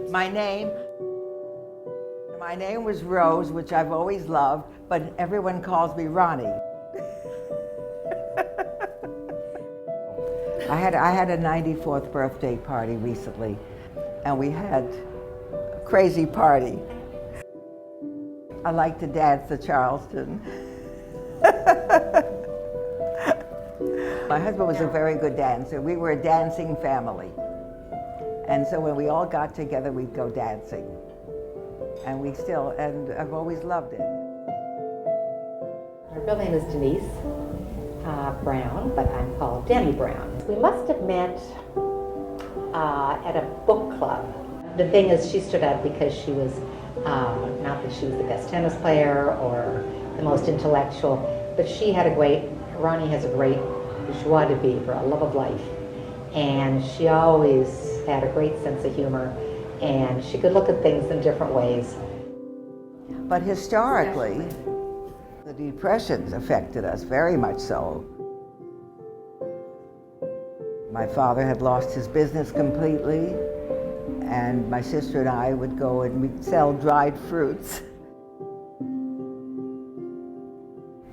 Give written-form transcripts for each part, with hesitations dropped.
My name was Rose, which I've always loved, but everyone calls me Ronnie. I had a 94th birthday party recently, and we had a crazy party. I like to dance the Charleston. My husband was a very good dancer. We were a dancing family. And so when we all got together, we'd go dancing. And I've always loved it. My real name is Denise Brown, but I'm called Demi Brown. We must have met at a book club. The thing is, she stood out because she was, not that she was the best tennis player or the most intellectual, but Ronnie has a great joie de vivre, a love of life. And she always had a great sense of humor, and she could look at things in different ways. But historically, the Depression affected us very much so. My father had lost his business completely, and my sister and I would go and we'd sell dried fruits.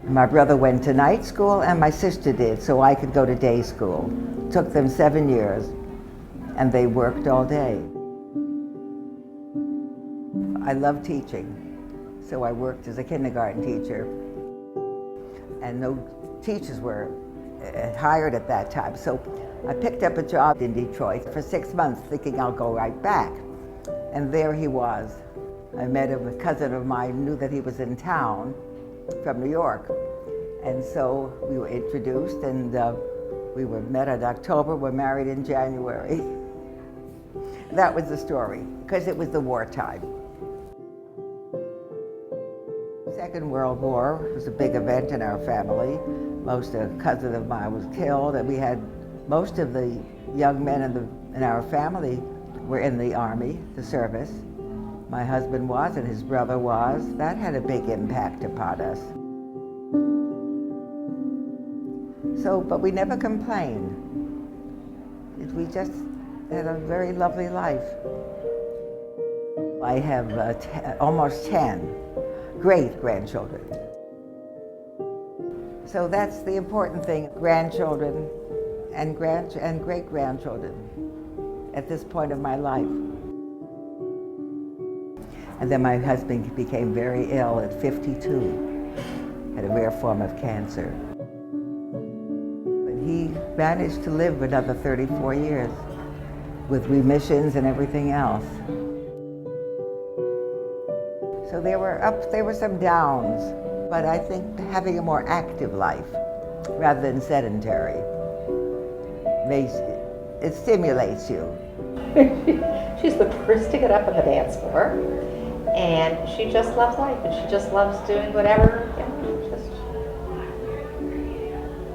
My brother went to night school and my sister did, so I could go to day school. It took them 7 years, and they worked all day. I love teaching, so I worked as a kindergarten teacher, and no teachers were hired at that time. So I picked up a job in Detroit for 6 months thinking I'll go right back. And there he was. I met him, a cousin of mine knew that he was in town from New York. And so we were introduced, and we were met in October, we're married in January. That was the story, because it was the wartime. Second World War was a big event in our family. A cousin of mine was killed, and we had most of the young men in our family were in the Army, the service. My husband was, and his brother was. That had a big impact upon us. But we never complained. We just had a very lovely life. I have almost 10 great-grandchildren. So that's the important thing, grandchildren and great-grandchildren at this point of my life. And then my husband became very ill at 52, had a rare form of cancer. But he managed to live another 34 years with remissions and everything else. So there were some downs, but I think having a more active life rather than sedentary, it stimulates you. She's the first to get up on the dance floor, and she just loves life, and she just loves doing whatever.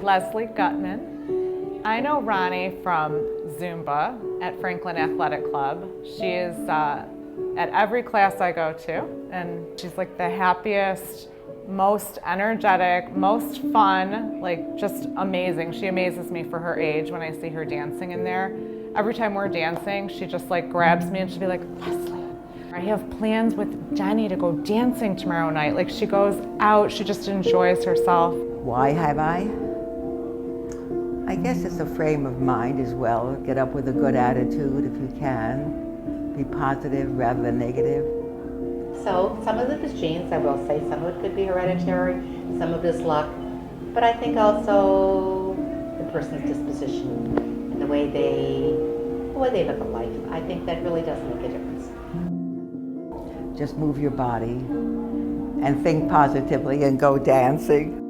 Leslie Gutman. I know Ronnie from Zumba at Franklin Athletic Club. She is at every class I go to, and she's like the happiest, most energetic, most fun, like just amazing. She amazes me for her age when I see her dancing in there. Every time we're dancing, she just like grabs me and she'll be like, Leslie, I have plans with Jenny to go dancing tomorrow night. Like she goes out, she just enjoys herself. Why have I guess it's a frame of mind as well. Get up with a good attitude if you can. Be positive rather than negative. So some of it is genes, I will say. Some of it could be hereditary, some of it is luck. But I think also the person's disposition and the way they live a life. I think that really does make a difference. Just move your body and think positively and go dancing.